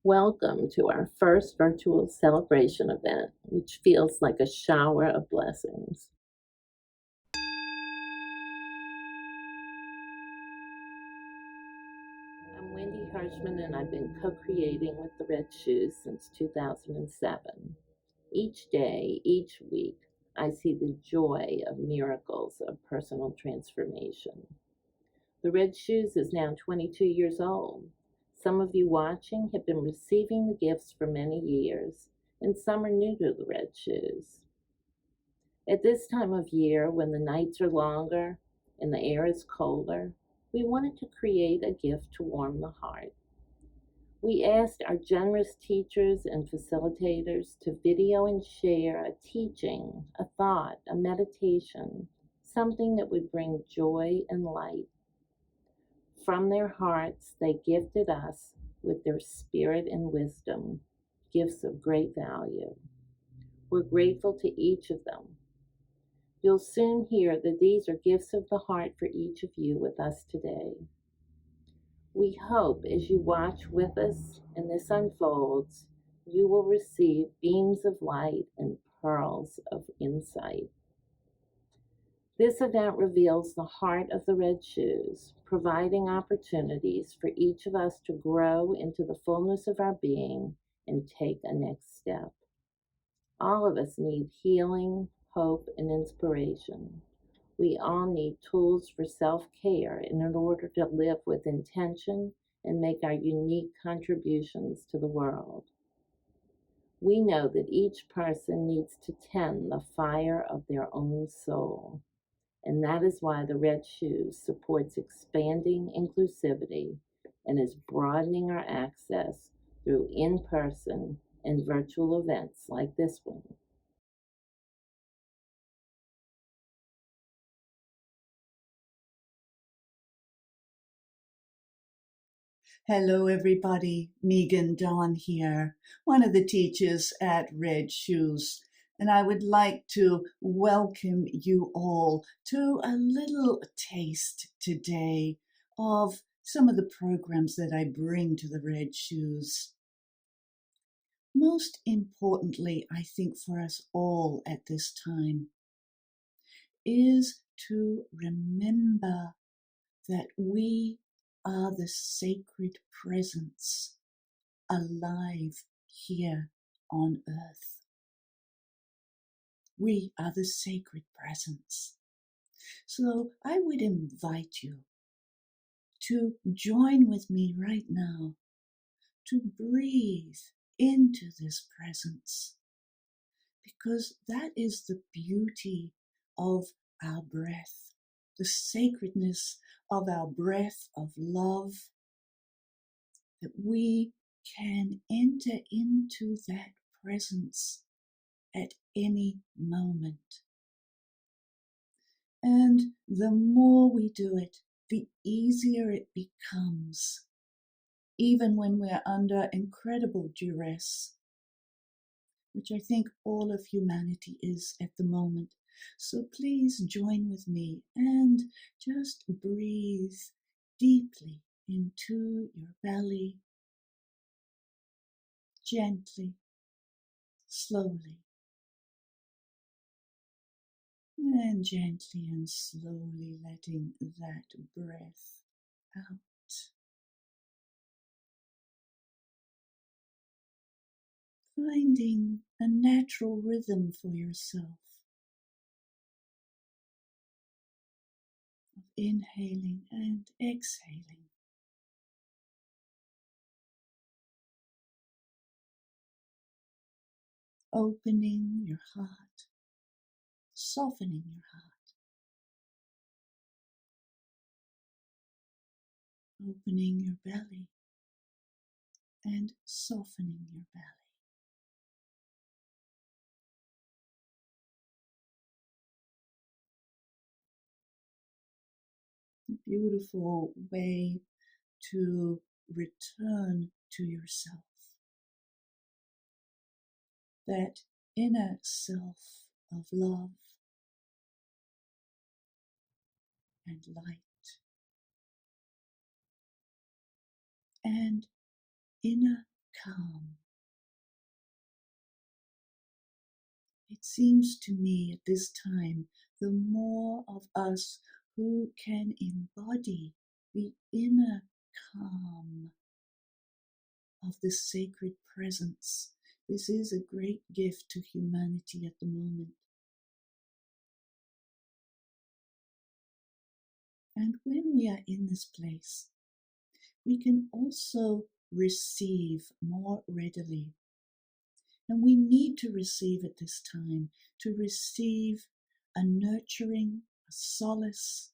Welcome to our first virtual celebration event, which feels like a shower of blessings. I'm Wendy Hirschman, and I've been co creating with the Red Shoes since 2007. Each day, each week, I see the joy of miracles of personal transformation. The Red Shoes is now 22 years old. Some of you watching have been receiving the gifts for many years, and some are new to the Red Shoes. At this time of year, when the nights are longer and the air is colder, we wanted to create a gift to warm the heart. We asked our generous teachers and facilitators to video and share a teaching, a thought, a meditation, something that would bring joy and light. From their hearts, they gifted us with their spirit and wisdom, gifts of great value. We're grateful to each of them. You'll soon hear that these are gifts of the heart for each of you with us today. We hope as you watch with us and this unfolds, you will receive beams of light and pearls of insight. This event reveals the heart of the Red Shoes, providing opportunities for each of us to grow into the fullness of our being and take a next step. All of us need healing, hope, and inspiration. We all need tools for self-care in order to live with intention and make our unique contributions to the world. We know that each person needs to tend the fire of their own soul, and that is why the Red Shoes supports expanding inclusivity and is broadening our access through in-person and virtual events like this one. Hello, everybody. Megan Dawn here, one of the teachers at Red Shoes, and I would like to welcome you all to a little taste today of some of the programs that I bring to the Red Shoes. Most importantly, I think for us all at this time, is to remember that we are the sacred presence alive here on earth. We are the sacred presence. So I would invite you to join with me right now to breathe into this presence, because that is the beauty of our breath, the sacredness of our breath of love, that we can enter into that presence at any moment. And the more we do it, the easier it becomes, even when we're under incredible duress, which I think all of humanity is at the moment. So please join with me and just breathe deeply into your belly, gently, slowly, and gently and slowly letting that breath out. Finding a natural rhythm for yourself of inhaling and exhaling. Opening your heart softening your heart, opening your belly and softening your belly. A beautiful way to return to yourself, that inner self of love and light and inner calm. It seems to me at this time, the more of us who can embody the inner calm of the sacred presence, this is a great gift to humanity at the moment. And when we are in this place, we can also receive more readily. And we need to receive at this time, to receive a nurturing, a solace,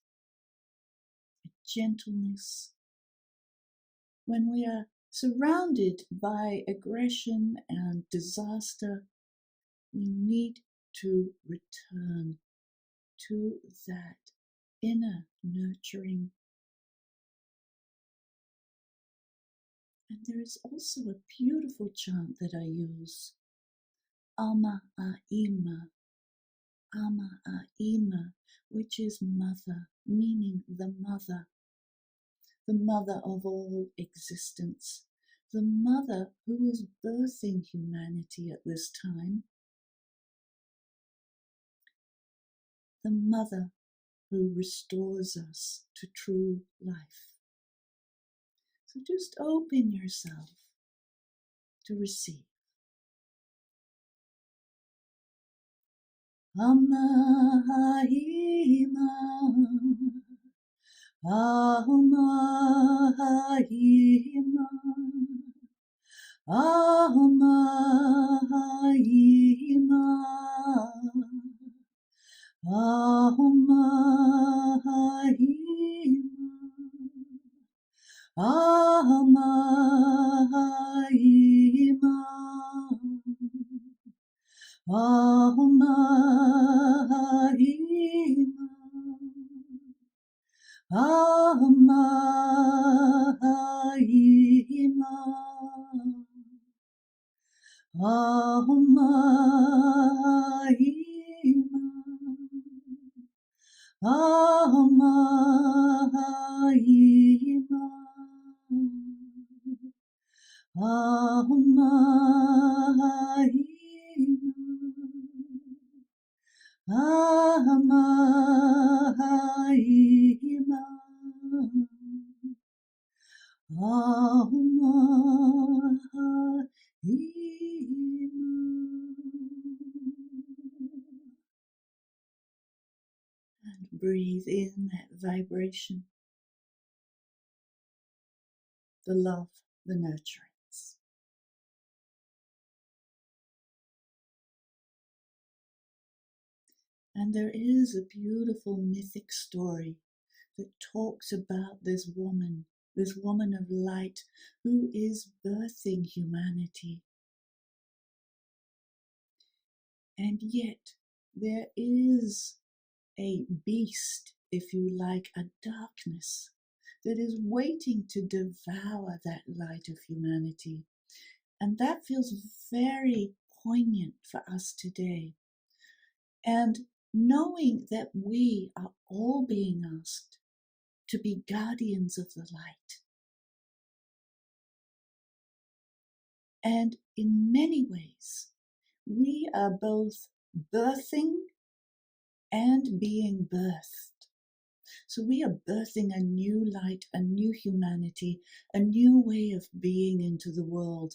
a gentleness. When we are surrounded by aggression and disaster, we need to return to that inner nurturing. And there is also a beautiful chant that I use, Ama Aima, Ama Aima, which is mother, meaning the mother of all existence, the mother who is birthing humanity at this time, the mother who restores us to true life. So just open yourself to receive. Ama Haima, Ama Haima, Ama Haima, Ama Haima, Ama Haima, Ama Haima, Ama Haima, Ama Haima, Ama Haima, Ama Haima, Ama Haima, Ama Haima. And breathe in that vibration, the love, the nurturance. And there is a beautiful mythic story that talks about this woman of light who is birthing humanity. And yet there is a beast, if you like, a darkness that is waiting to devour that light of humanity. And that feels very poignant for us today. And knowing that we are all being asked to be guardians of the light. And in many ways, we are both birthing and being birthed. So we are birthing a new light, a new humanity, a new way of being into the world.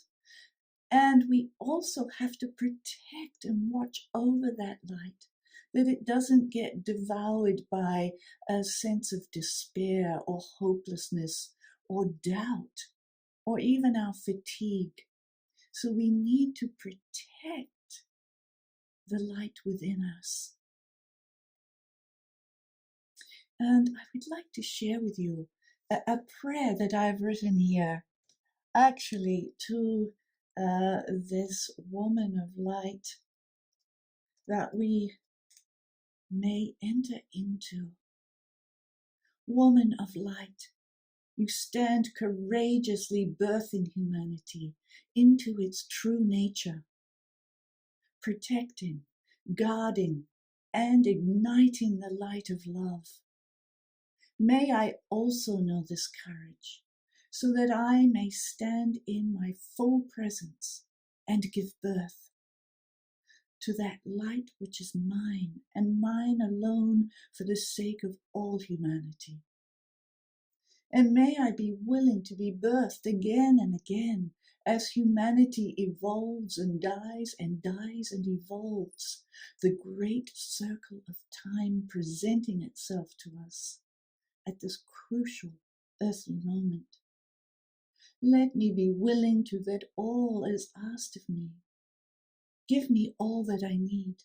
And we also have to protect and watch over that light, that it doesn't get devoured by a sense of despair or hopelessness or doubt or even our fatigue. So we need to protect the light within us And I would like to share with you a prayer that I've written here, actually to this woman of light, that we may enter into. Woman of light, you stand courageously birthing humanity into its true nature, protecting, guarding, and igniting the light of love. May I also know this courage, so that I may stand in my full presence and give birth to that light which is mine and mine alone for the sake of all humanity. And may I be willing to be birthed again and again as humanity evolves and dies and dies and evolves, the great circle of time presenting itself to us at this crucial earthly moment. Let me be willing to that all is asked of me. Give me all that I need.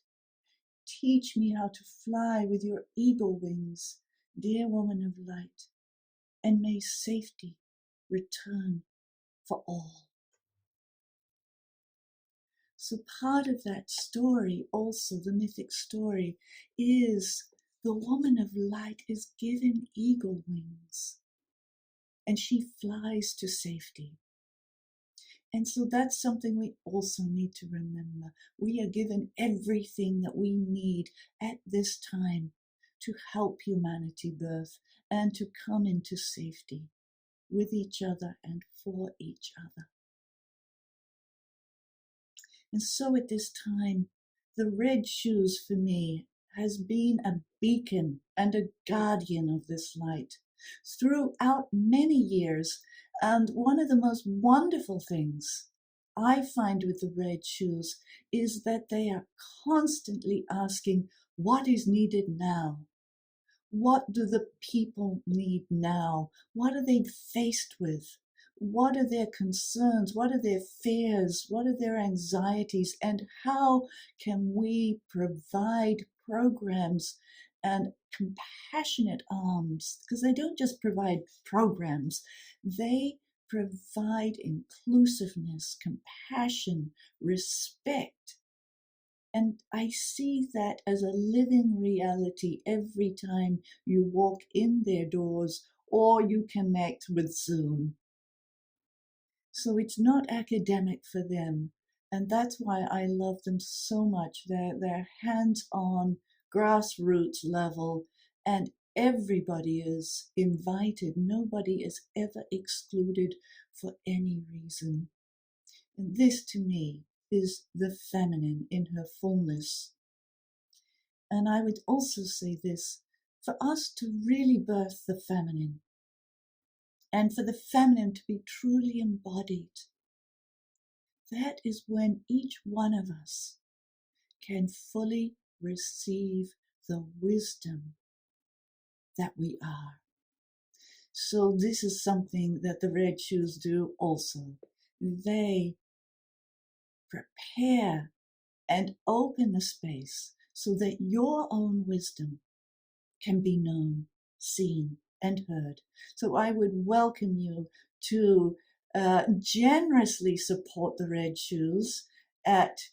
Teach me how to fly with your eagle wings, dear woman of light, and may safety return for all. So part of that story, also the mythic story, is the woman of light is given eagle wings and she flies to safety. And so that's something we also need to remember. We are given everything that we need at this time to help humanity birth and to come into safety with each other and for each other. And so at this time, the red shoes for me has been a beacon and a guardian of this light throughout many years. And one of the most wonderful things I find with the red shoes is that they are constantly asking, what is needed now? What do the people need now? What are they faced with? What are their concerns? What are their fears? What are their anxieties? And how can we provide programs and compassionate arms? Because they don't just provide programs, they provide inclusiveness, compassion, respect. And I see that as a living reality every time you walk in their doors or you connect with Zoom. So it's not academic for them. And that's why I love them so much. They're hands-on, grassroots level, and everybody is invited. Nobody is ever excluded for any reason. And this to me is the feminine in her fullness. And I would also say this, for us to really birth the feminine and for the feminine to be truly embodied, that is when each one of us can fully receive the wisdom that we are. So this is something that the red shoes do also. They prepare and open the space so that your own wisdom can be known, seen, and heard. So I would welcome you to generously support the Red Shoes at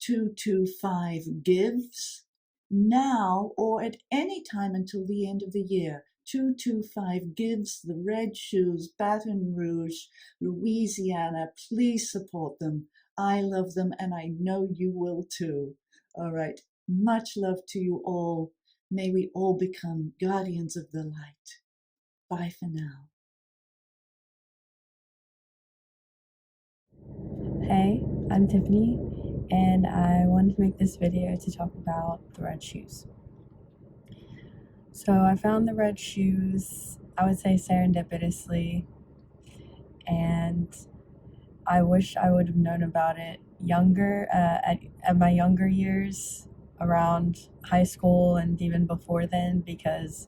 225Gives now or at any time until the end of the year. 225Gives, the Red Shoes, Baton Rouge, Louisiana. Please support them. I love them and I know you will too. All right. Much love to you all. May we all become guardians of the light. Bye for now. Hey, I'm Tiffany, and I wanted to make this video to talk about the red shoes. So I found the red shoes, I would say serendipitously, and I wish I would have known about it younger, at my younger years, around high school and even before then, because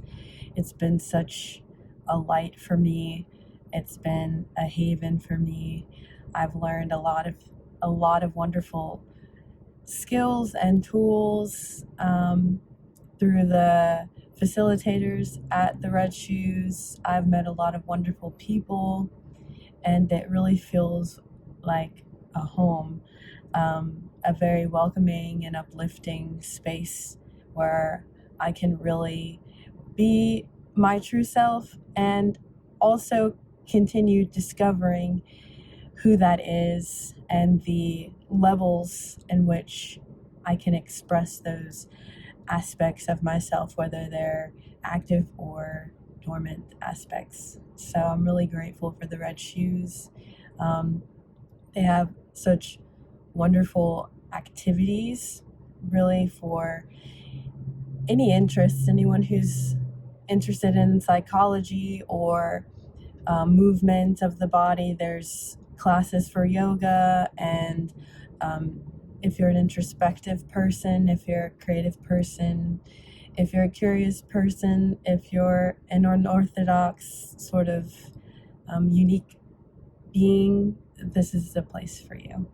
it's been such a light for me. It's been a haven for me. I've learned a lot of wonderful skills and tools through the facilitators at the Red Shoes. I've met a lot of wonderful people, and it really feels like a home, a very welcoming and uplifting space where I can really be my true self and also continue discovering who that is and the levels in which I can express those aspects of myself, whether they're active or dormant aspects. So I'm really grateful for the Red Shoes. They have such wonderful activities, really, for any interest, anyone who's interested in psychology or movement of the body. There's classes for yoga, and if you're an introspective person, if you're a creative person, if you're a curious person, if you're an unorthodox sort of unique being, this is the place for you.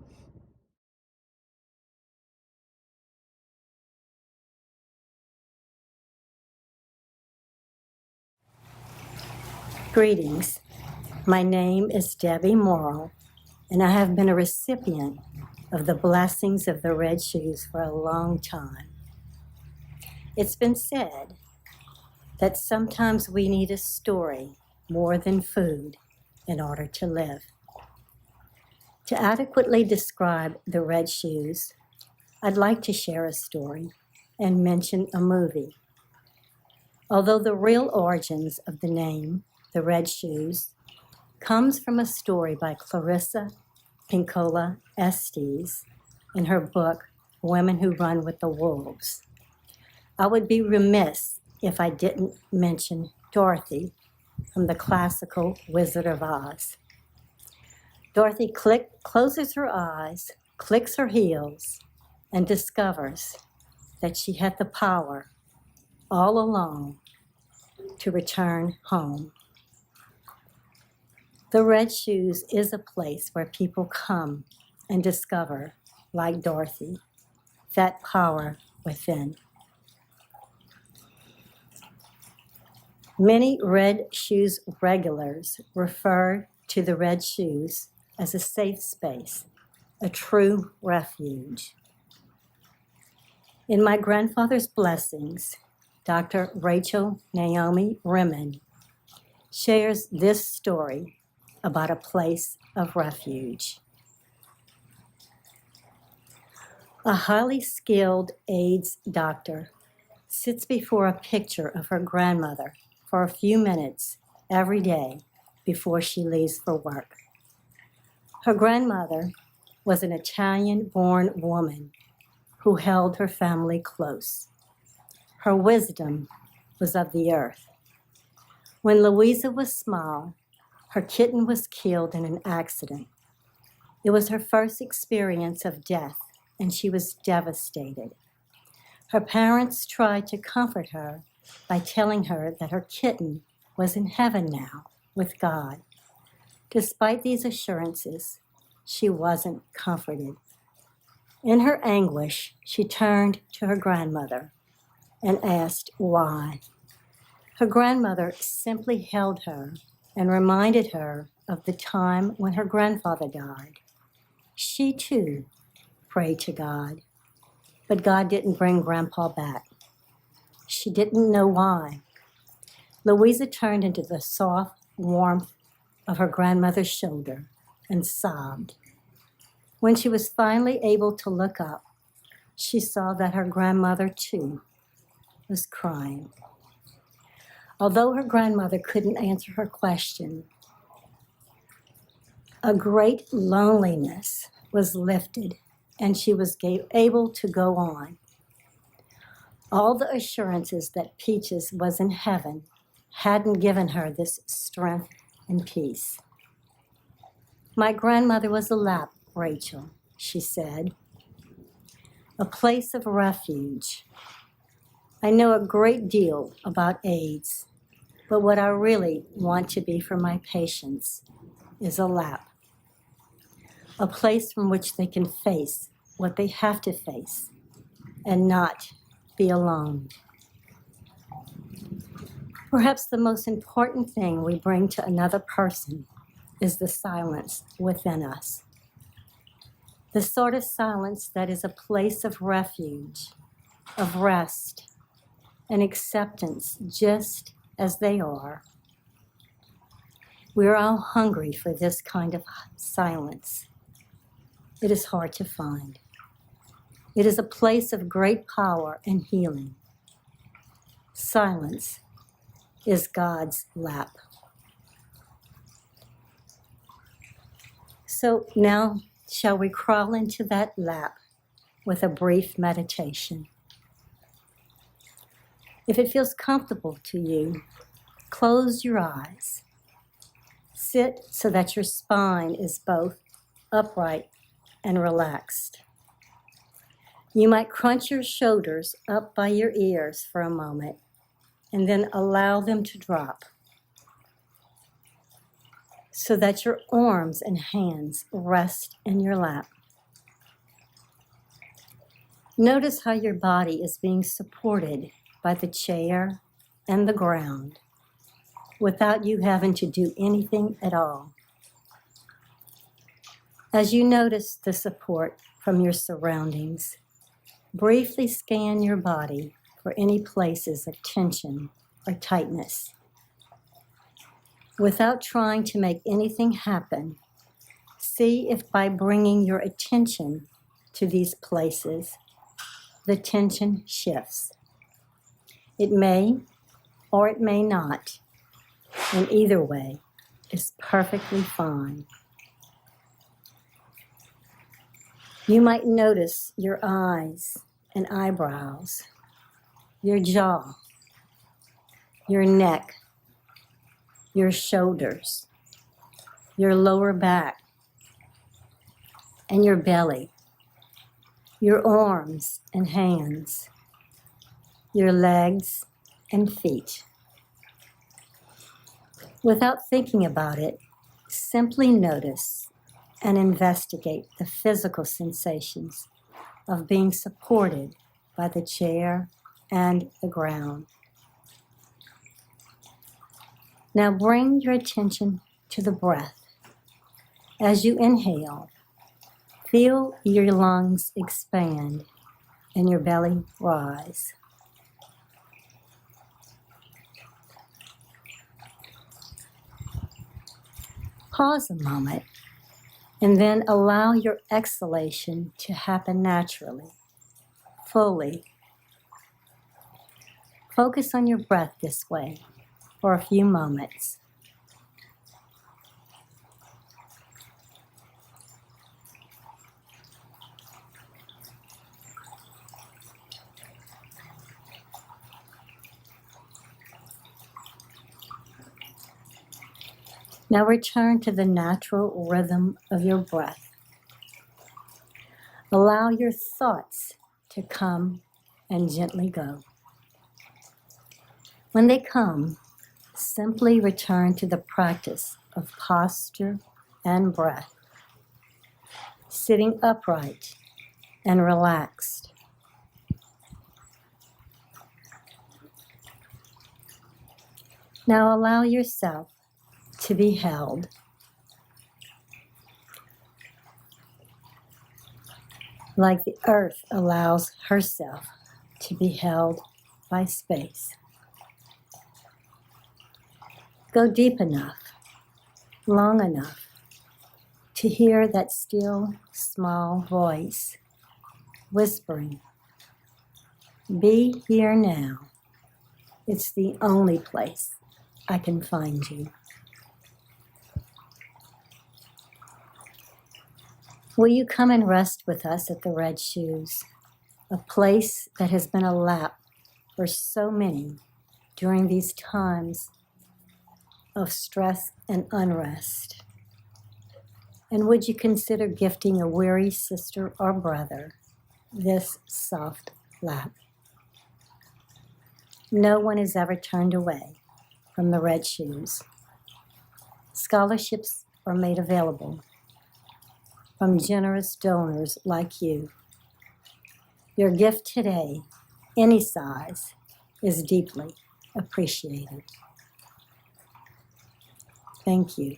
Greetings. My name is Debbie Morrill, and I have been a recipient of the blessings of the Red Shoes for a long time. It's been said that sometimes we need a story more than food in order to live. To adequately describe the Red Shoes, I'd like to share a story and mention a movie. Although the real origins of the name, the Red Shoes, comes from a story by Clarissa Pinkola Estes in her book, Women Who Run with the Wolves. I would be remiss if I didn't mention Dorothy from the classical Wizard of Oz. Dorothy closes her eyes, clicks her heels, and discovers that she had the power all along to return home. The Red Shoes is a place where people come and discover, like Dorothy, that power within. Many Red Shoes regulars refer to the Red Shoes as a safe space, a true refuge. In my grandfather's blessings, Dr. Rachel Naomi Rimmon shares this story about a place of refuge. A highly skilled AIDS doctor sits before a picture of her grandmother for a few minutes every day before she leaves for work. Her grandmother was an Italian-born woman who held her family close. Her wisdom was of the earth. When Louisa was small, her kitten was killed in an accident. It was her first experience of death, and she was devastated. Her parents tried to comfort her by telling her that her kitten was in heaven now with God. Despite these assurances, she wasn't comforted. In her anguish, she turned to her grandmother and asked why. Her grandmother simply held her and reminded her of the time when her grandfather died. She too prayed to God, but God didn't bring Grandpa back. She didn't know why. Louisa turned into the soft warmth of her grandmother's shoulder and sobbed. When she was finally able to look up, she saw that her grandmother too was crying. Although her grandmother couldn't answer her question, a great loneliness was lifted and she was able to go on. All the assurances that Peaches was in heaven hadn't given her this strength and peace. My grandmother was a lap, Rachel, she said, a place of refuge. I know a great deal about AIDS, but what I really want to be for my patients is a lap, a place from which they can face what they have to face and not be alone. Perhaps the most important thing we bring to another person is the silence within us. The sort of silence that is a place of refuge, of rest, and acceptance just as they are. We are all hungry for this kind of silence. It is hard to find. It is a place of great power and healing. Silence is God's lap. So now, shall we crawl into that lap with a brief meditation? If it feels comfortable to you, close your eyes. Sit so that your spine is both upright and relaxed. You might crunch your shoulders up by your ears for a moment and then allow them to drop so that your arms and hands rest in your lap. Notice how your body is being supported by the chair and the ground without you having to do anything at all. As you notice the support from your surroundings, briefly scan your body for any places of tension or tightness. Without trying to make anything happen, see if by bringing your attention to these places, the tension shifts. It may or it may not, and either way is perfectly fine. You might notice your eyes and eyebrows, your jaw, your neck, your shoulders, your lower back, and your belly, your arms and hands, your legs and feet. Without thinking about it, simply notice and investigate the physical sensations of being supported by the chair and the ground. Now bring your attention to the breath. As you inhale, feel your lungs expand and your belly rise. Pause a moment and then allow your exhalation to happen naturally, fully. Focus on your breath this way for a few moments. Now return to the natural rhythm of your breath. Allow your thoughts to come and gently go. When they come, simply return to the practice of posture and breath, sitting upright and relaxed. Now allow yourself to be held. Like the earth allows herself to be held by space. Go deep enough, long enough to hear that still, small voice whispering, "Be here now. It's the only place I can find you." Will you come and rest with us at the Red Shoes, a place that has been a lap for so many during these times of stress and unrest? And would you consider gifting a weary sister or brother this soft lap? No one is ever turned away from the Red Shoes. Scholarships are made available from generous donors like you. Your gift today, any size, is deeply appreciated. Thank you.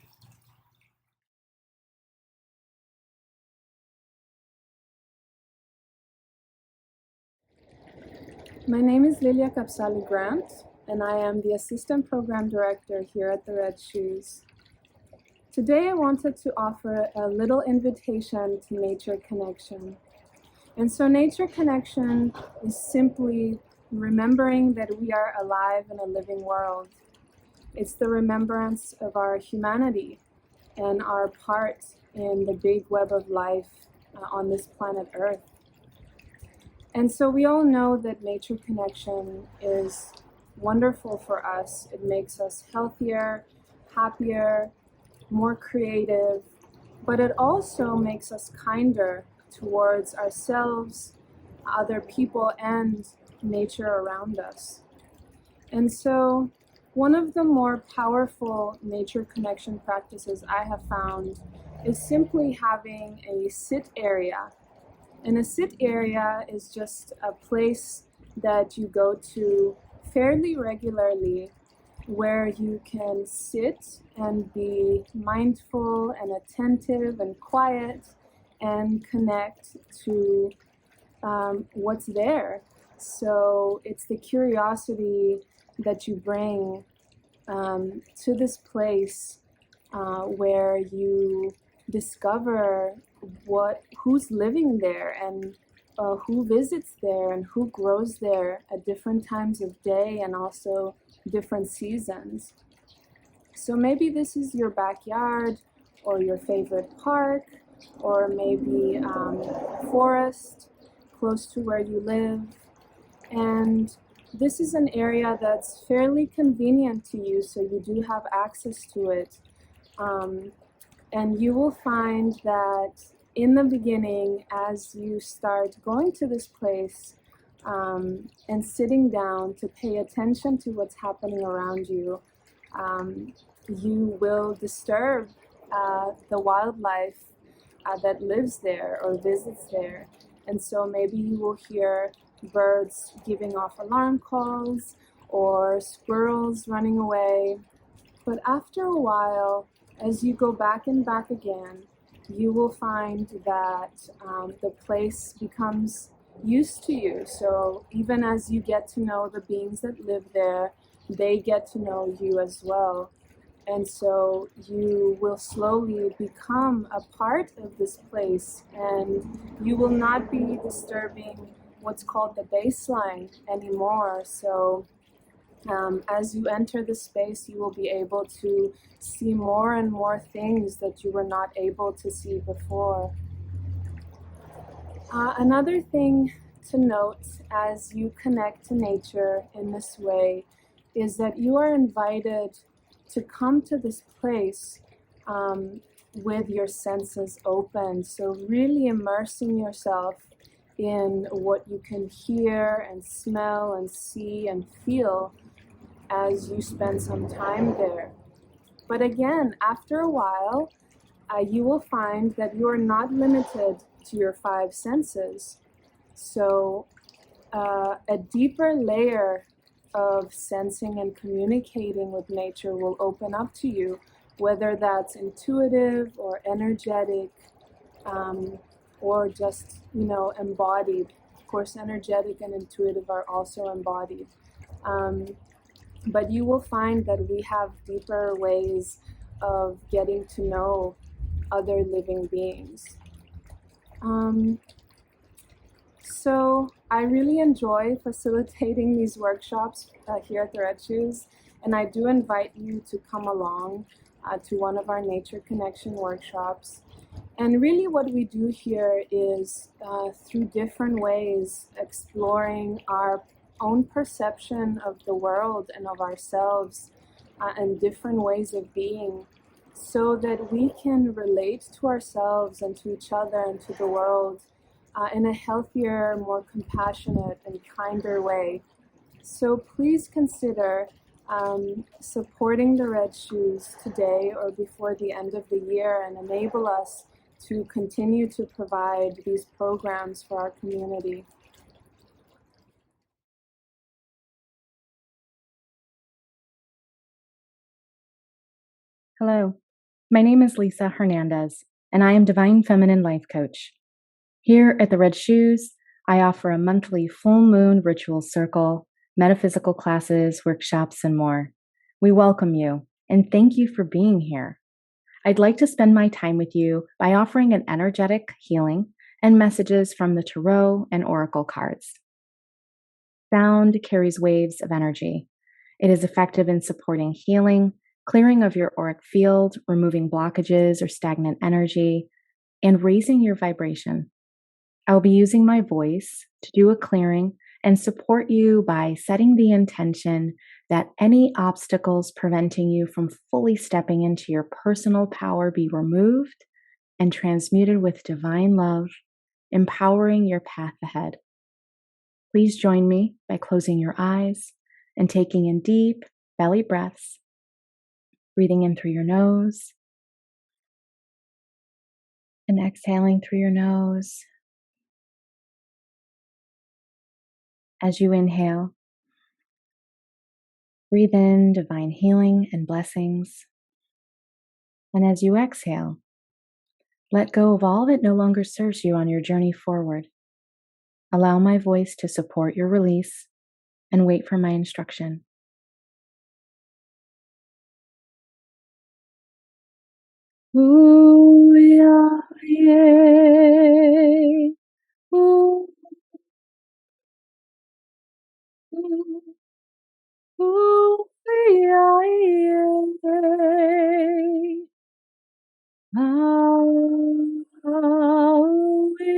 My name is Lilia Capsali Grant, and I am the Assistant Program Director here at the Red Shoes. Today I wanted to offer a little invitation to nature connection. And so nature connection is simply remembering that we are alive in a living world. It's the remembrance of our humanity and our part in the big web of life on this planet Earth. And so we all know that nature connection is wonderful for us. It makes us healthier, happier, more creative, but it also makes us kinder towards ourselves, other people, and nature around us. And so one of the more powerful nature connection practices I have found is simply having a sit area. And a sit area is just a place that you go to fairly regularly where you can sit and be mindful and attentive and quiet and connect to what's there. So it's the curiosity that you bring to this place where you discover who's living there and who visits there and who grows there at different times of day and also different seasons. So maybe this is your backyard or your favorite park or maybe a forest close to where you live. And this is an area that's fairly convenient to you, so you do have access to it. And you will find that in the beginning, as you start going to this place and sitting down to pay attention to what's happening around you, you will disturb the wildlife that lives there or visits there. And so maybe you will hear birds giving off alarm calls or squirrels running away. But after a while, as you go back and back again, you will find that the place becomes used to you. So even as you get to know the beings that live there, they get to know you as well. And so you will slowly become a part of this place, and you will not be disturbing what's called the baseline anymore. So as you enter the space, you will be able to see more and more things that you were not able to see before. Another thing to note as you connect to nature in this way is that you are invited to come to this place with your senses open. So really immersing yourself in what you can hear and smell and see and feel as you spend some time there. But again, after a while, you will find that you are not limited to your five senses. So a deeper layer of sensing and communicating with nature will open up to you, whether that's intuitive or energetic or just, embodied. Of course, energetic and intuitive are also embodied. But you will find that we have deeper ways of getting to know other living beings. So I really enjoy facilitating these workshops here at the Red Shoes, and I do invite you to come along to one of our Nature Connection workshops. And really what we do here is through different ways exploring our own perception of the world and of ourselves and different ways of being, so that we can relate to ourselves and to each other and to the world in a healthier, more compassionate and kinder way. So please consider supporting the Red Shoes today or before the end of the year and enable us to continue to provide these programs for our community. Hello, my name is Lisa Hernandez, and I am Divine Feminine Life Coach. Here at the Red Shoes, I offer a monthly full moon ritual circle, metaphysical classes, workshops, and more. We welcome you, and thank you for being here. I'd like to spend my time with you by offering an energetic healing and messages from the tarot and oracle cards. Sound carries waves of energy. It is effective in supporting healing, clearing of your auric field, removing blockages or stagnant energy, and raising your vibration. I'll be using my voice to do a clearing and support you by setting the intention that any obstacles preventing you from fully stepping into your personal power be removed and transmuted with divine love, empowering your path ahead. Please join me by closing your eyes and taking in deep belly breaths, breathing in through your nose and exhaling through your nose. As you inhale, breathe in divine healing and blessings. And as you exhale, let go of all that no longer serves you on your journey forward. Allow my voice to support your release and wait for my instruction. Ooh, yeah, yeah. Ooh, ooh, ooh, yeah, yeah. Oh, oh, yeah.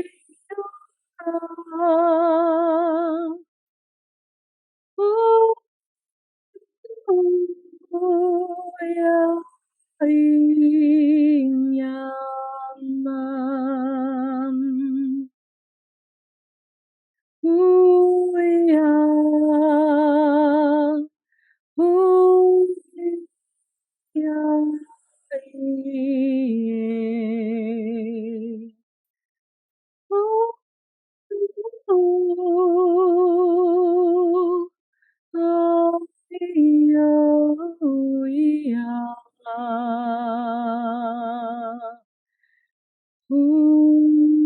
Ooh, ooh, yeah, yeah. Ooh, yeah. Ooh, yeah. Ooh, ooh, oh, yeah. Ooh,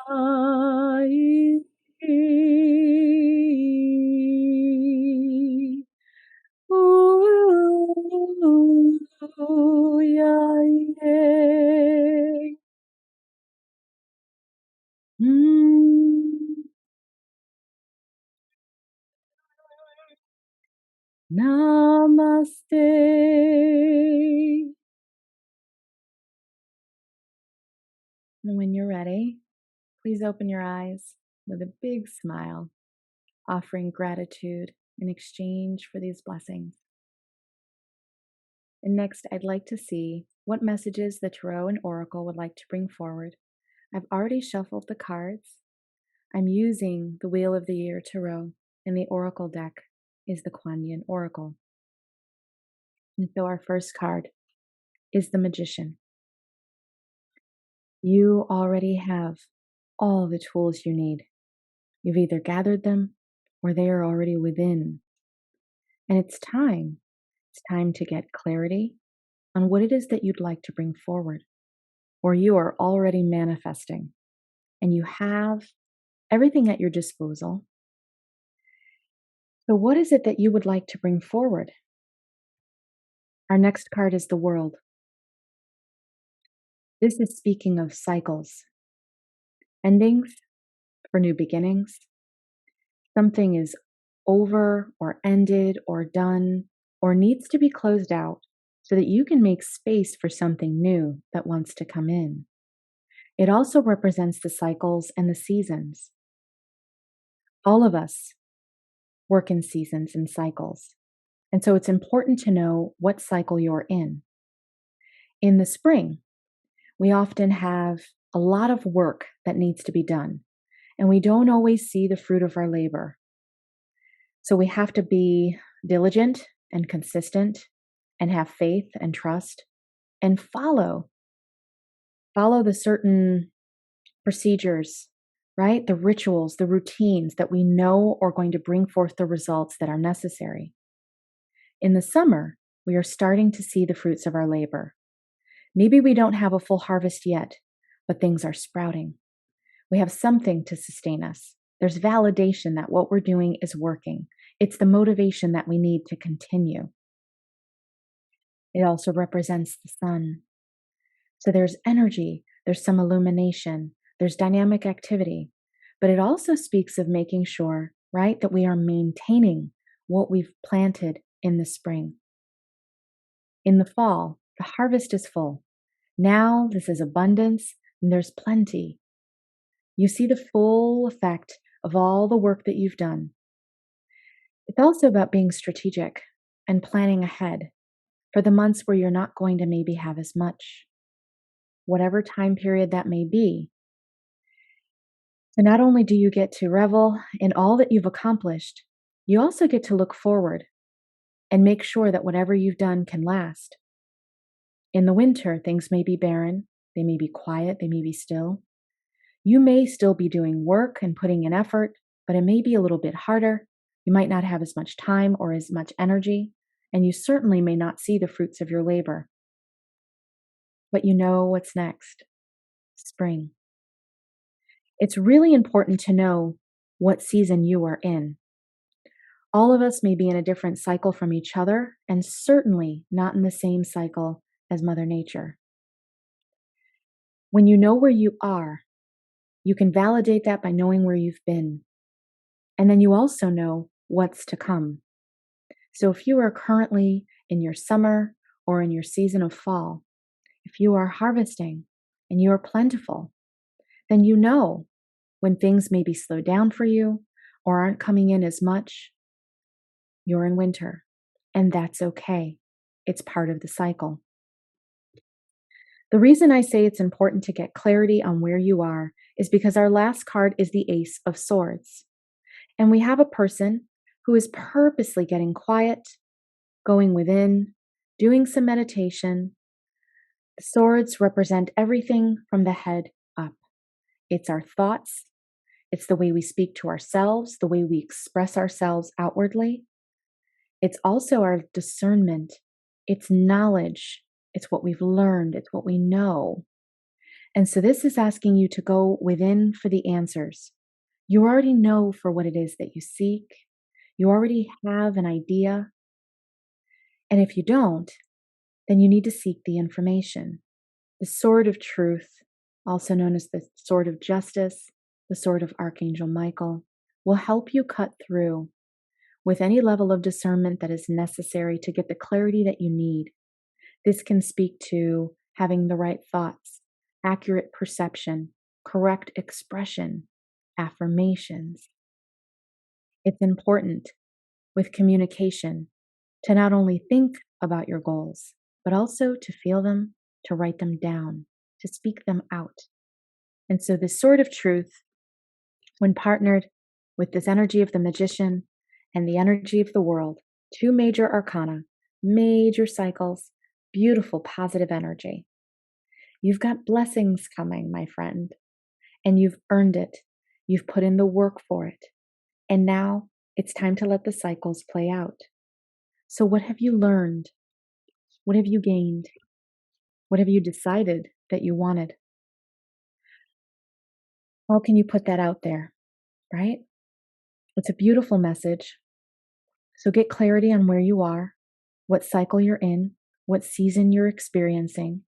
I, ooh, yeah, yeah. Mm. Namaste. And when you're ready, please open your eyes with a big smile, offering gratitude in exchange for these blessings. And next, I'd like to see what messages the Tarot and Oracle would like to bring forward. I've already shuffled the cards. I'm using the Wheel of the Year Tarot, and the Oracle deck is the Kuan Yin Oracle. And so our first card is the Magician. You already have all the tools you need. You've either gathered them or they are already within. And it's time. It's time to get clarity on what it is that you'd like to bring forward, or you are already manifesting and you have everything at your disposal. So, what is it that you would like to bring forward? Our next card is the World. This is speaking of cycles, endings for new beginnings. Something is over or ended or done or needs to be closed out so that you can make space for something new that wants to come in. It also represents the cycles and the seasons. All of us work in seasons and cycles. And so it's important to know what cycle you're in. In the spring, we often have a lot of work that needs to be done, and we don't always see the fruit of our labor. So we have to be diligent and consistent and have faith and trust and follow the certain procedures, right? The rituals, the routines that we know are going to bring forth the results that are necessary. In the summer, we are starting to see the fruits of our labor. Maybe we don't have a full harvest yet, but things are sprouting. We have something to sustain us. There's validation that what we're doing is working. It's the motivation that we need to continue. It also represents the sun. So there's energy, there's some illumination, there's dynamic activity, but it also speaks of making sure, right, that we are maintaining what we've planted in the spring. In the fall, the harvest is full. Now this is abundance and there's plenty. You see the full effect of all the work that you've done. It's also about being strategic and planning ahead for the months where you're not going to maybe have as much, whatever time period that may be. So not only do you get to revel in all that you've accomplished, you also get to look forward and make sure that whatever you've done can last. In the winter, things may be barren, they may be quiet, they may be still. You may still be doing work and putting in effort, but it may be a little bit harder. You might not have as much time or as much energy, and you certainly may not see the fruits of your labor. But you know what's next: spring. It's really important to know what season you are in. All of us may be in a different cycle from each other, and certainly not in the same cycle as Mother Nature. When you know where you are, you can validate that by knowing where you've been. And then you also know what's to come. So if you are currently in your summer or in your season of fall, if you are harvesting and you are plentiful, then you know when things maybe slow down for you or aren't coming in as much, you're in winter. And that's okay. It's part of the cycle. The reason I say it's important to get clarity on where you are is because our last card is the Ace of Swords. And we have a person who is purposely getting quiet, going within, doing some meditation. The swords represent everything from the head up. It's our thoughts. It's the way we speak to ourselves, the way we express ourselves outwardly. It's also our discernment. It's knowledge. It's what we've learned. It's what we know. And so this is asking you to go within for the answers. You already know for what it is that you seek. You already have an idea. And if you don't, then you need to seek the information. The sword of truth, also known as the sword of justice, the sword of Archangel Michael, will help you cut through with any level of discernment that is necessary to get the clarity that you need. This can speak to having the right thoughts, accurate perception, correct expression, affirmations. It's important with communication to not only think about your goals, but also to feel them, to write them down, to speak them out. And so this sword of truth, when partnered with this energy of the magician and the energy of the world, two major arcana, major cycles, beautiful positive energy. You've got blessings coming, my friend, and you've earned it. You've put in the work for it. And now it's time to let the cycles play out. So what have you learned? What have you gained? What have you decided that you wanted? How can you put that out there, right? It's a beautiful message. So get clarity on where you are, what cycle you're in, what season you're experiencing.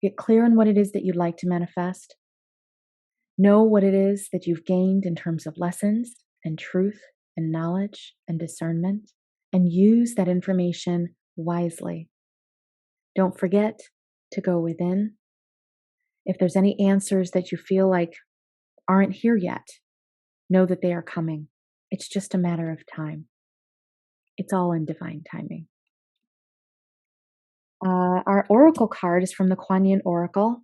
Get clear on what it is that you'd like to manifest. Know what it is that you've gained in terms of lessons and truth and knowledge and discernment, and use that information wisely. Don't forget to go within. If there's any answers that you feel like aren't here yet, know that they are coming. It's just a matter of time. It's all in divine timing. Our oracle card is from the Kuan Yin Oracle.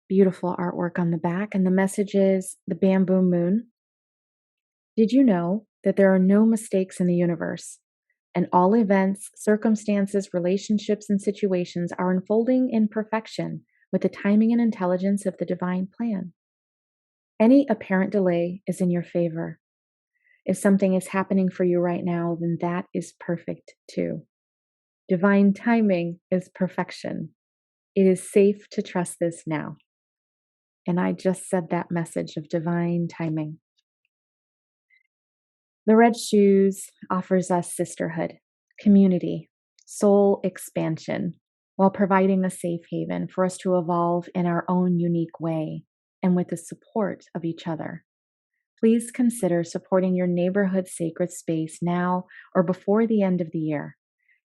Beautiful artwork on the back, and the message is the bamboo moon. Did you know that there are no mistakes in the universe, and all events, circumstances, relationships, and situations are unfolding in perfection with the timing and intelligence of the divine plan? Any apparent delay is in your favor. If something is happening for you right now, then that is perfect too. Divine timing is perfection. It is safe to trust this now. And I just said that message of divine timing. The Red Shoes offers us sisterhood, community, soul expansion, while providing a safe haven for us to evolve in our own unique way and with the support of each other. Please consider supporting your neighborhood sacred space now or before the end of the year.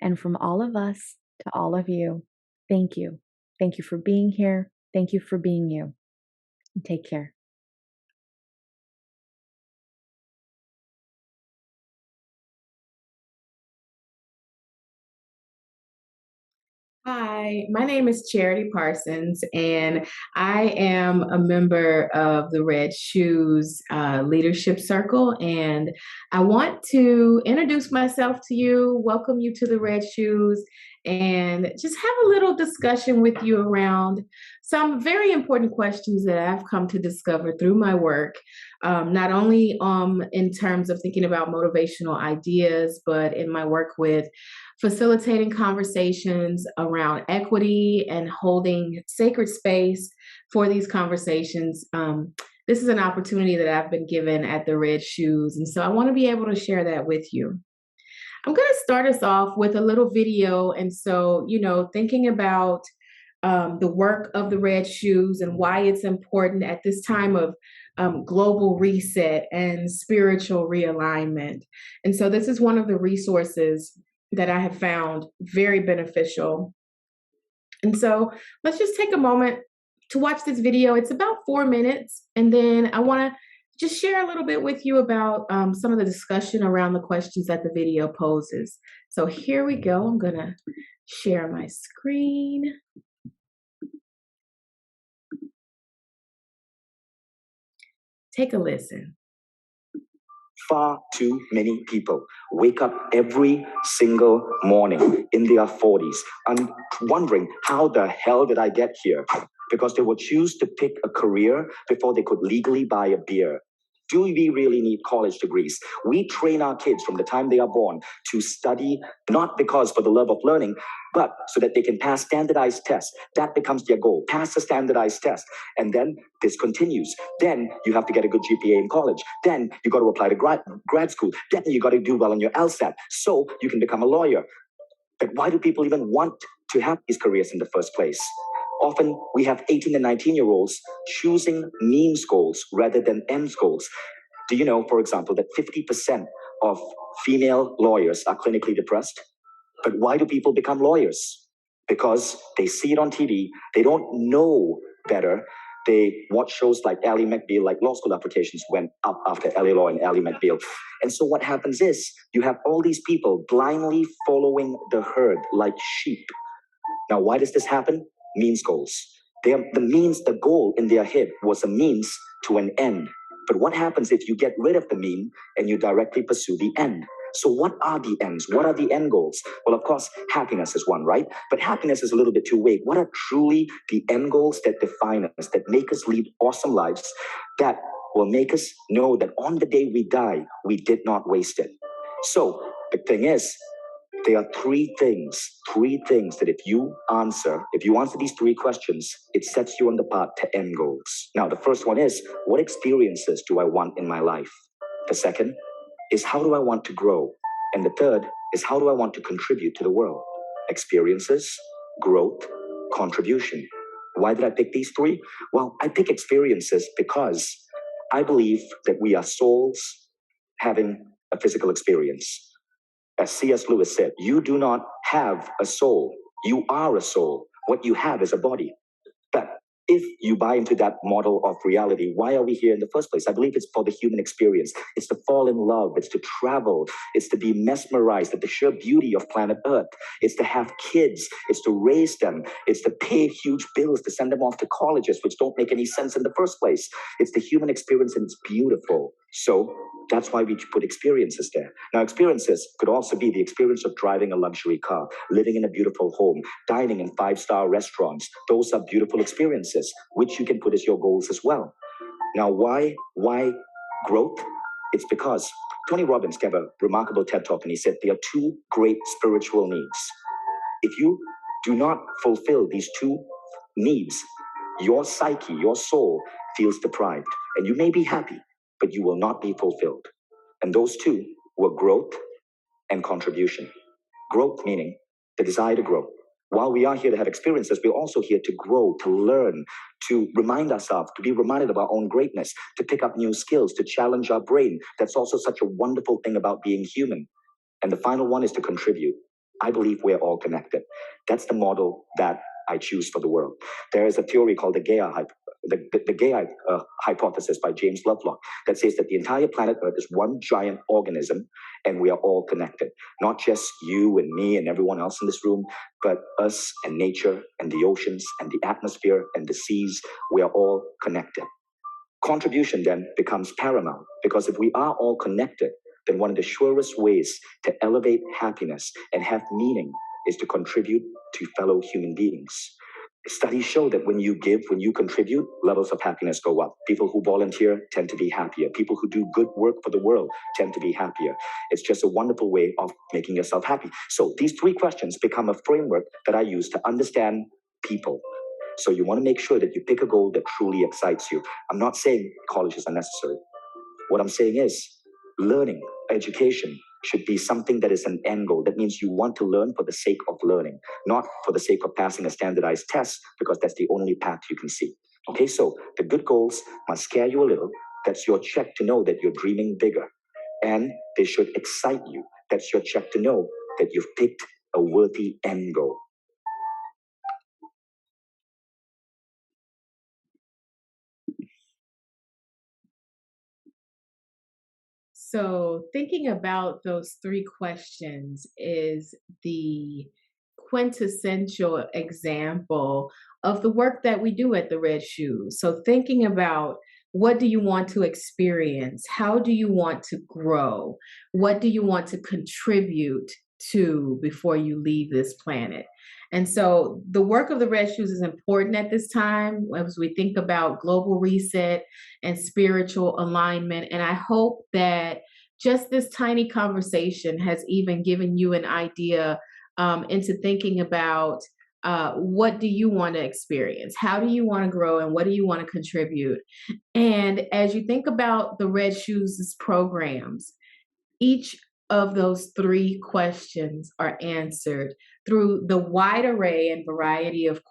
And from all of us to all of you, thank you. Thank you for being here. Thank you for being you. And take care. Hi, my name is Charity Parsons, and I am a member of the Red Shoes Leadership Circle. And I want to introduce myself to you, welcome you to the Red Shoes, and just have a little discussion with you around some very important questions that I've come to discover through my work, not only in terms of thinking about motivational ideas, but in my work with facilitating conversations around equity and holding sacred space for these conversations. This is an opportunity that I've been given at the Red Shoes, and so I want to be able to share that with you. I'm going to start us off with a little video, and so, thinking about the work of the Red Shoes and why it's important at this time of global reset and spiritual realignment. And so this is one of the resources that I have found very beneficial. And so let's just take a moment to watch this video. It's about 4 minutes. And then I want to just share a little bit with you about some of the discussion around the questions that the video poses. So here we go. I'm going to share my screen. Take a listen. Far too many people wake up every single morning in their 40s and wondering, how the hell did I get here? Because they would choose to pick a career before they could legally buy a beer. Do we really need college degrees? We train our kids from the time they are born to study, not because for the love of learning, but so that they can pass standardized tests. That becomes their goal, pass the standardized test. And then this continues. Then you have to get a good GPA in college. Then you got to apply to grad school. Then you got to do well on your LSAT so you can become a lawyer. But why do people even want to have these careers in the first place? Often we have 18 and 19-year-olds choosing means goals rather than ends goals. Do you know, for example, that 50% of female lawyers are clinically depressed? But why do people become lawyers? Because they see it on TV, they don't know better. They watch shows like Ally McBeal, like law school applications went up after Ally Law and Ally McBeal. And so what happens is you have all these people blindly following the herd like sheep. Now, why does this happen? Means goals. The goal in their head was a means to an end. But what happens if you get rid of the mean and you directly pursue the end? So what are the ends? What are the end goals? Well, of course, happiness is one, right? But happiness is a little bit too vague. What are truly the end goals that define us, that make us lead awesome lives, that will make us know that on the day we die, we did not waste it? So the thing is, there are three things that if you answer these three questions, it sets you on the path to end goals. Now, the first one is, what experiences do I want in my life? The second is, how do I want to grow? And the third is, how do I want to contribute to the world? Experiences, growth, contribution. Why did I pick these three? Well, I pick experiences because I believe that we are souls having a physical experience. As C.S. Lewis said, you do not have a soul. You are a soul. What you have is a body. But if you buy into that model of reality, why are we here in the first place? I believe it's for the human experience. It's to fall in love. It's to travel. It's to be mesmerized at the sheer beauty of planet Earth. It's to have kids. It's to raise them. It's to pay huge bills to send them off to colleges, which don't make any sense in the first place. It's the human experience, and it's beautiful. So that's why we put experiences there. Now, experiences could also be the experience of driving a luxury car, living in a beautiful home, dining in 5-star restaurants. Those are beautiful experiences, which you can put as your goals as well. Now, why growth? It's because Tony Robbins gave a remarkable TED talk, and he said there are two great spiritual needs. If you do not fulfill these two needs, your psyche, your soul feels deprived, and you may be happy, but you will not be fulfilled. And those two were growth and contribution. Growth meaning the desire to grow. While we are here to have experiences, we're also here to grow, to learn, to remind ourselves, to be reminded of our own greatness, to pick up new skills, to challenge our brain. That's also such a wonderful thing about being human. And the final one is to contribute. I believe we're all connected. That's the model that I choose for the world. There is a theory called the Gaia hypothesis by James Lovelock that says that the entire planet Earth is one giant organism and we are all connected. Not just you and me and everyone else in this room, but us and nature and the oceans and the atmosphere and the seas. We are all connected. Contribution then becomes paramount, because if we are all connected, then one of the surest ways to elevate happiness and have meaning is to contribute to fellow human beings. Studies show that when you give, when you contribute, levels of happiness go up. People who volunteer tend to be happier. People who do good work for the world tend to be happier. It's just a wonderful way of making yourself happy. So these three questions become a framework that I use to understand people. So you want to make sure that you pick a goal that truly excites you. I'm not saying college is unnecessary. What I'm saying is learning, education should be something that is an end goal. That means you want to learn for the sake of learning, not for the sake of passing a standardized test, because that's the only path you can see. Okay, so the good goals must scare you a little. That's your check to know that you're dreaming bigger. And they should excite you. That's your check to know that you've picked a worthy end goal. So, thinking about those three questions is the quintessential example of the work that we do at the Red Shoes. So, thinking about what do you want to experience? How do you want to grow? What do you want to contribute to before you leave this planet? And so, the work of the Red Shoes is important at this time as we think about global reset and spiritual alignment. And I hope that just this tiny conversation has even given you an idea into thinking about what do you want to experience? How do you want to grow? And what do you want to contribute? And as you think about the Red Shoes' programs, each of those three questions are answered through the wide array and variety of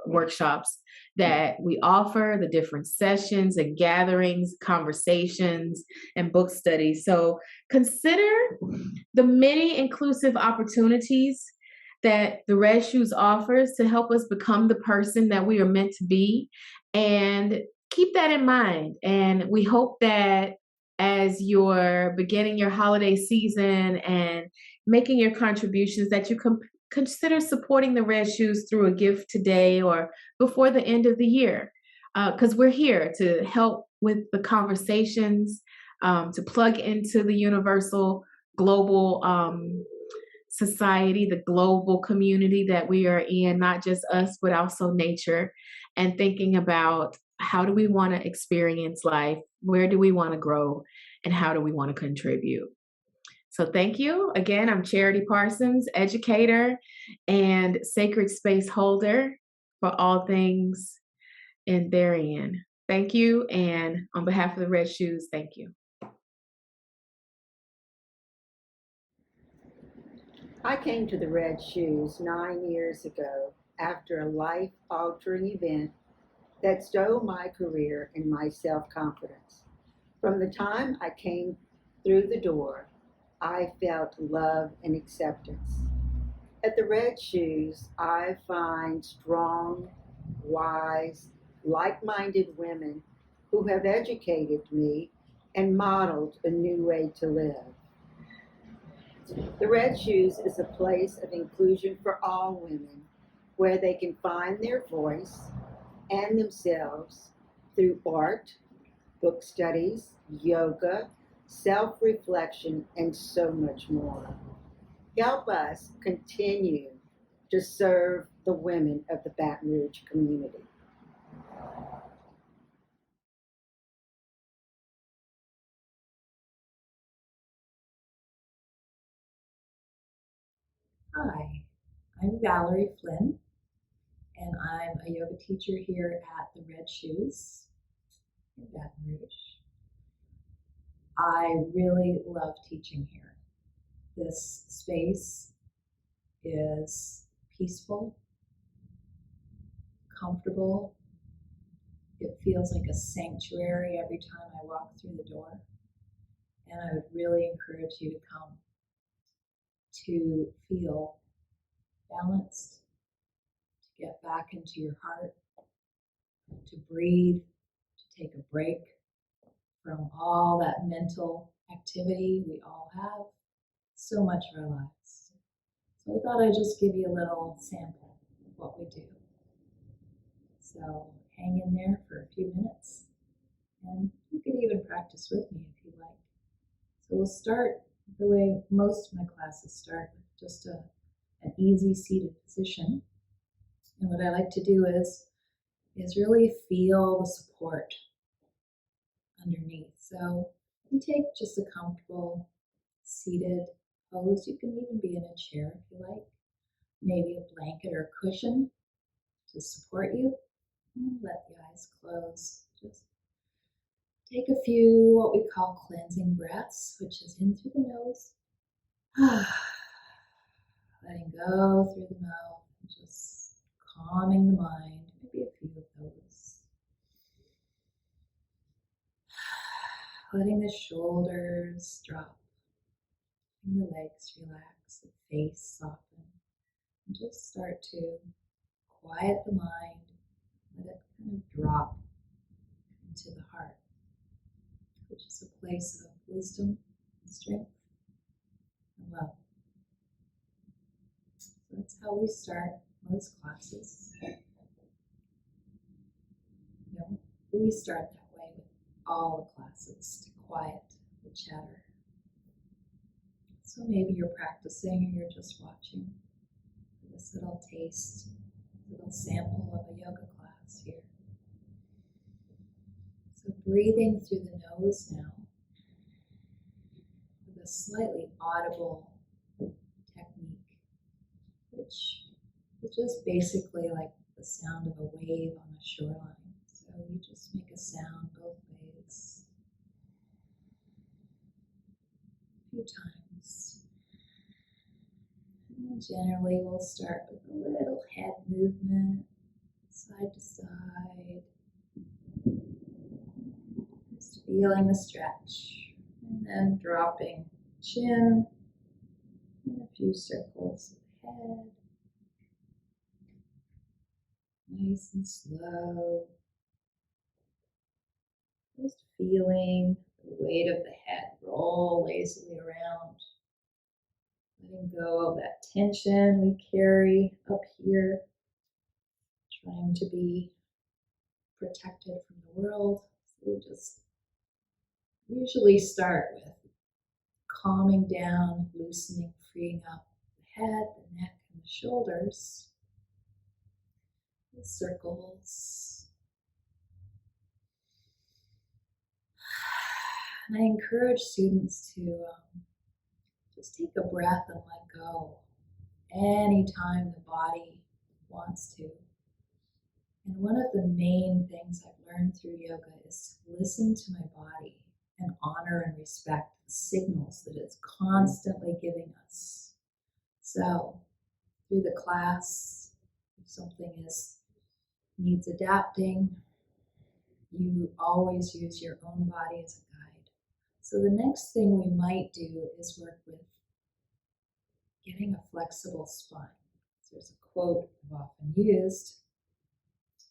workshops that we offer, the different sessions and gatherings, conversations, and book studies. So consider the many inclusive opportunities that the Red Shoes offers to help us become the person that we are meant to be. And keep that in mind. And we hope that as you're beginning your holiday season and making your contributions, that you consider supporting the Red Shoes through a gift today or before the end of the year. Because we're here to help with the conversations, to plug into the universal global society, the global community that we are in, not just us, but also nature, and thinking about how do we want to experience life? Where do we want to grow? And how do we want to contribute? So thank you. Again, I'm Charity Parsons, educator and sacred space holder for all things in therein. Thank you. And on behalf of the Red Shoes, thank you. I came to the Red Shoes 9 years ago after a life-altering event that stole my career and my self-confidence. From the time I came through the door, I felt love and acceptance. At the Red Shoes, I find strong, wise, like-minded women who have educated me and modeled a new way to live. The Red Shoes is a place of inclusion for all women, where they can find their voice and themselves through art, book studies, yoga, self-reflection, and so much more. Help us continue to serve the women of the Baton Rouge community. I'm Valerie Flynn, and I'm a yoga teacher here at the Red Shoes in Baton Rouge. I really love teaching here. This space is peaceful, comfortable. It feels like a sanctuary every time I walk through the door. And I would really encourage you to come to feel balanced, to get back into your heart, to breathe, to take a break from all that mental activity we all have so much of our lives. So I thought I'd just give you a little sample of what we do. So hang in there for a few minutes, and you can even practice with me if you like. So we'll start the way most of my classes start, with just an easy seated position. And what I like to do is really feel the support underneath. So you take just a comfortable seated pose. You can even be in a chair if you like. Maybe a blanket or a cushion to support you. And let the eyes close. Just take a few what we call cleansing breaths, which is in through the nose, letting go through the mouth, and just calming the mind. Maybe a few of those. Letting the shoulders drop, and the legs relax, the face soften, and just start to quiet the mind, let it kind of drop into the heart, which is a place of wisdom and strength and love. So that's how we start most classes. We start that way with all the classes, to quiet the chatter. So maybe you're practicing or you're just watching this little taste, little sample of a yoga class here. So breathing through the nose now with a slightly audible technique, which is just basically like the sound of a wave on a shoreline. So you just make a sound both ways a few times. And generally we'll start with a little head movement, side to side. Just feeling the stretch. And then dropping chin and a few circles of head. Nice and slow. Just feeling the weight of the head roll lazily around. Letting go of that tension we carry up here. Trying to be protected from the world. So we just usually start with calming down, loosening, freeing up the head, the neck, and the shoulders. The circles. And I encourage students to just take a breath and let go anytime the body wants to. And one of the main things I've learned through yoga is to listen to my body and honor and respect the signals that it's constantly giving us. So through the class, if something needs adapting, you always use your own body as a guide. So the next thing we might do is work with getting a flexible spine. So there's a quote I've often used,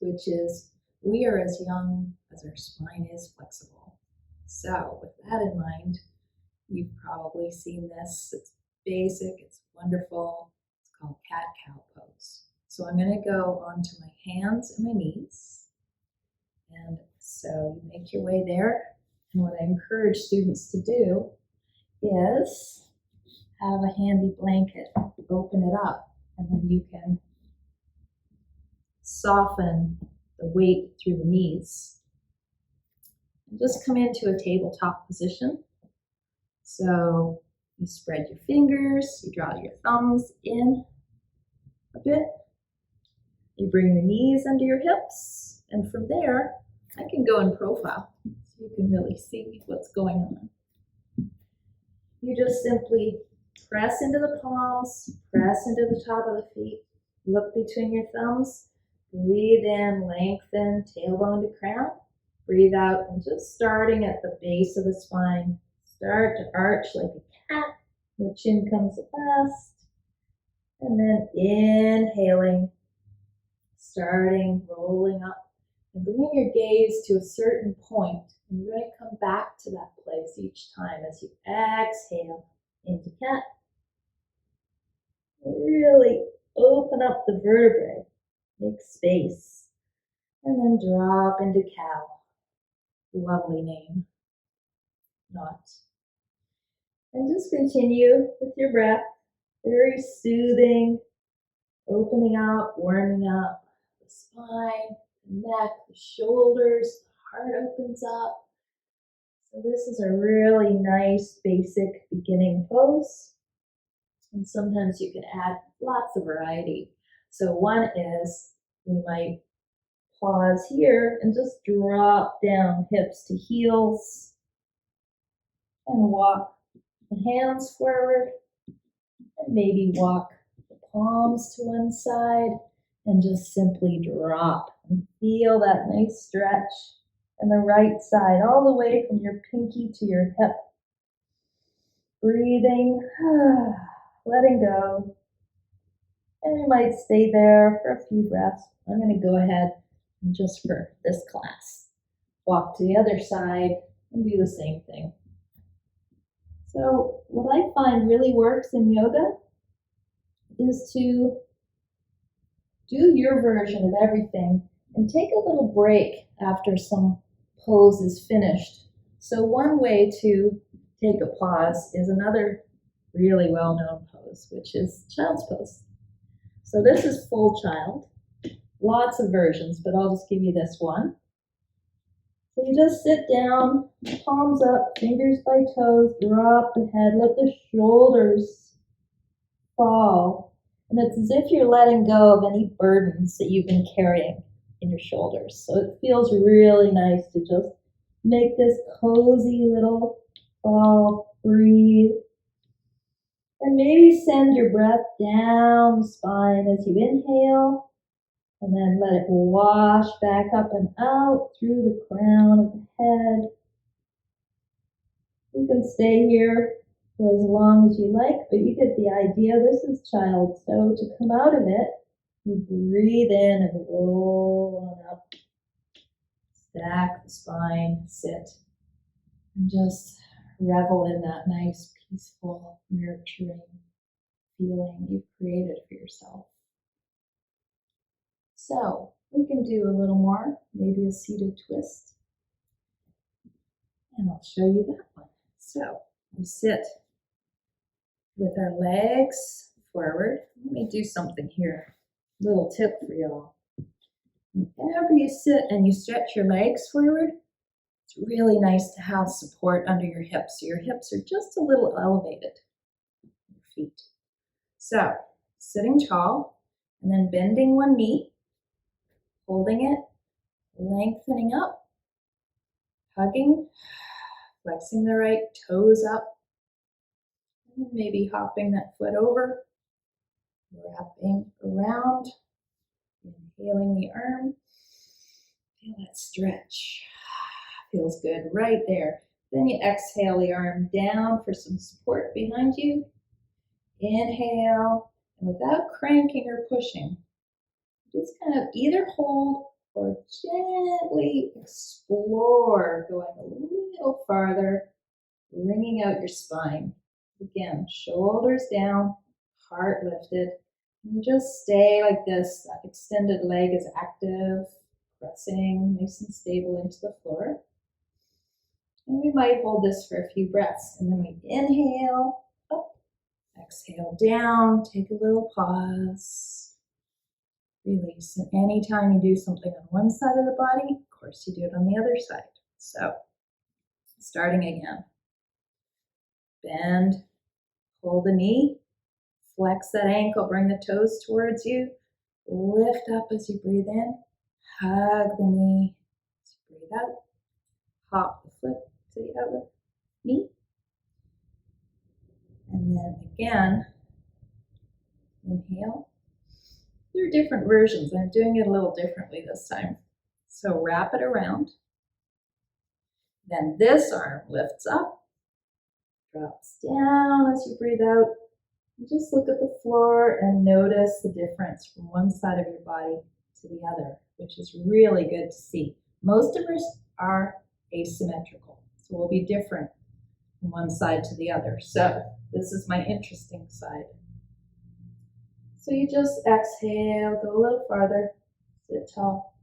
which is, we are as young as our spine is flexible. So with that in mind, you've probably seen this. It's basic, it's wonderful. It's called cat-cow pose. So I'm going to go onto my hands and my knees. And so you make your way there. And what I encourage students to do is have a handy blanket, open it up, and then you can soften the weight through the knees. And just come into a tabletop position. So you spread your fingers, you draw your thumbs in, a bit. You bring your knees under your hips, and from there, I can go in profile so you can really see what's going on. You just simply press into the palms, press into the top of the feet, look between your thumbs, breathe in, lengthen, tailbone to crown, breathe out, and just starting at the base of the spine, start to arch like a cat, the chin comes last, and then inhaling, starting, rolling up, and bringing your gaze to a certain point, and you're going to come back to that place each time as you exhale into cat. Really open up the vertebrae, make space, and then drop into cow. Lovely name. Not. And just continue with your breath, very soothing, opening up, warming up the spine, the neck, the shoulders, the heart opens up. So this is a really nice basic beginning pose. And sometimes you can add lots of variety. So one is we might pause here and just drop down hips to heels and walk the hands forward and maybe walk the palms to one side and just simply drop and feel that nice stretch. And the right side, all the way from your pinky to your hip. Breathing, letting go. And we might stay there for a few breaths. I'm going to go ahead and just for this class, walk to the other side and do the same thing. So what I find really works in yoga is to do your version of everything and take a little break after some pose is finished. So one way to take a pause is another really well-known pose, which is child's pose. So this is full child, lots of versions, but I'll just give you this one. So you just sit down, palms up, fingers by toes, drop the head, let the shoulders fall. And it's as if you're letting go of any burdens that you've been carrying in your shoulders. So it feels really nice to just make this cozy little fall, breathe. And maybe send your breath down the spine as you inhale, and then let it wash back up and out through the crown of the head. You can stay here for as long as you like, but you get the idea. This is child. So to come out of it, you breathe in and roll on up. Stack the spine, sit, and just revel in that nice, peaceful, nurturing feeling you've created for yourself. So we can do a little more, maybe a seated twist. And I'll show you that one. So we sit with our legs forward. Let me do something here. Little tip for y'all. Whenever you sit and you stretch your legs forward, it's really nice to have support under your hips. So your hips are just a little elevated. Your feet. So sitting tall and then bending one knee, holding it, lengthening up, hugging, flexing the right toes up, and maybe hopping that foot over, wrapping around, inhaling the arm. Feel that stretch. Feels good right there. Then you exhale the arm down for some support behind you. Inhale, and without cranking or pushing, just kind of either hold or gently explore, going a little farther, bringing out your spine. Again, shoulders down, heart lifted. You just stay like this. That extended leg is active, pressing nice and stable into the floor. And we might hold this for a few breaths. And then we inhale, up, exhale down, take a little pause, release. And anytime you do something on one side of the body, of course you do it on the other side. So, starting again. Bend, hold the knee, Flex that ankle, bring the toes towards you. Lift up as you breathe in. Hug the knee as you breathe out. Hop the foot to the other knee. And then again, inhale. There are different versions. I'm doing it a little differently this time. So wrap it around. Then this arm lifts up, drops down as you breathe out. And just look at the floor and notice the difference from one side of your body to the other, which is really good to see. Most of us are asymmetrical, so we'll be different from one side to the other. So this is my interesting side. So you just exhale, go a little farther, sit tall.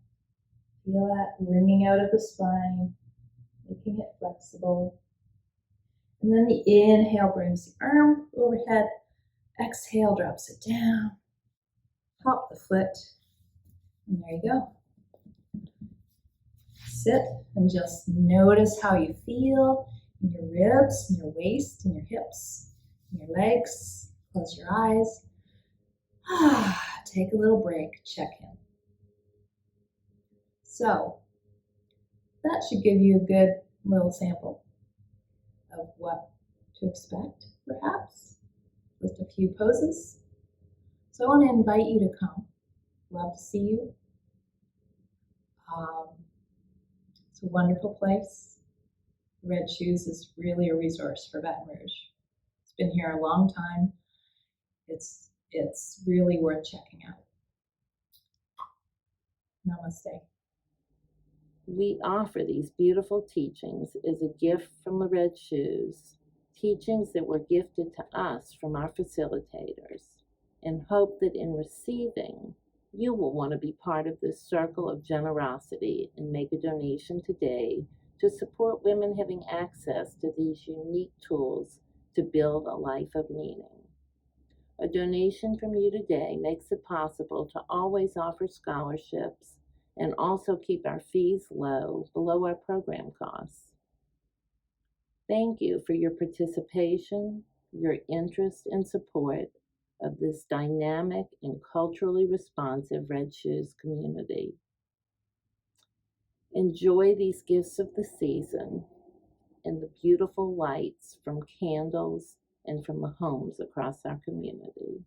Feel that wringing out of the spine, making it flexible. And then the inhale brings the arm overhead. Exhale drops it down. Hop the foot. And there you go. Sit and just notice how you feel in your ribs, in your waist, in your hips, in your legs. Close your eyes. Take a little break. Check in. So that should give you a good little sample of what to expect, perhaps. Just a few poses. So I want to invite you to come. Love to see you. It's a wonderful place. Red Shoes is really a resource for Baton Rouge. It's been here a long time. It's really worth checking out. Namaste. We offer these beautiful teachings as a gift from the Red Shoes, teachings that were gifted to us from our facilitators, and hope that in receiving, you will want to be part of this circle of generosity and make a donation today to support women having access to these unique tools to build a life of meaning. A donation from you today makes it possible to always offer scholarships and also keep our fees low, below our program costs. Thank you for your participation, your interest and support of this dynamic and culturally responsive Red Shoes community. Enjoy these gifts of the season and the beautiful lights from candles and from the homes across our community.